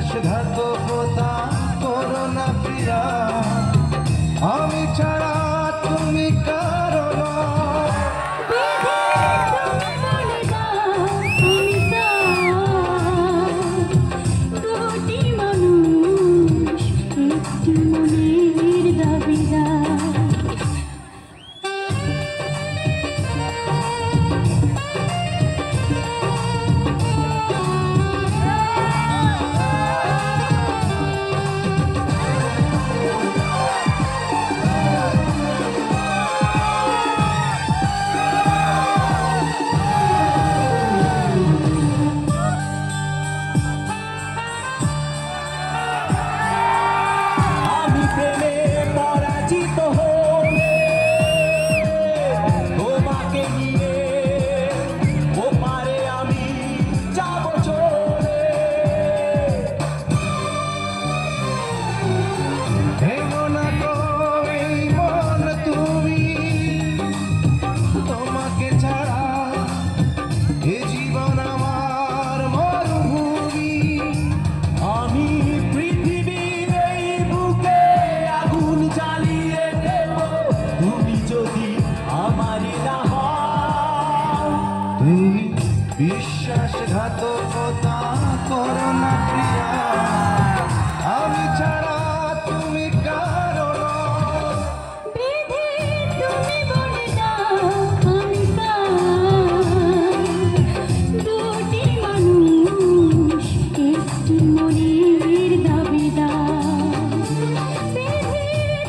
বিশ্বাসঘাতকতা করো না প্রিয়া, আমি ছাড়া তুমি কারো নও। দুটি মানুষ একটি মনের দাবিদার। তুমি বিশ্বাসঘাতকতা করো না প্রিয়া, আমি ছাড়া তুমি কারো নও। তুমি বলে দাও আমি দুটি মানুষ একটি মনের দাবিদার।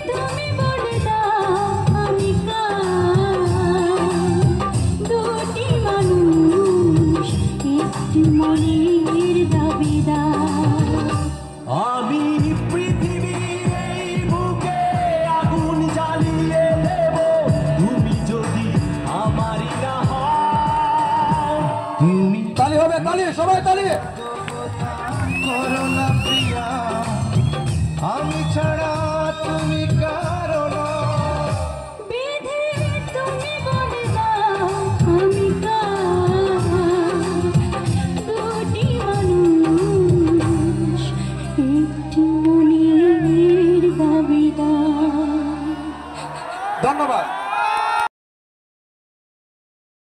তুমি বলে দাও আমি দুটি মানুষ একটি মনের দাবিদার। আমি পৃথিবীর এই বুকে আগুন জ্বালিয়ে দেব, তুমি যদি আমারই না হও। তুমি তালি হবে, তালি, সবাই তালি। করো না প্রিয়া, আমি ছাড়া তুমি কারো নও। তুমি বলে দাও আমি দুটি মানুষ একটি মনের দাবিদার। ধন্যবাদ।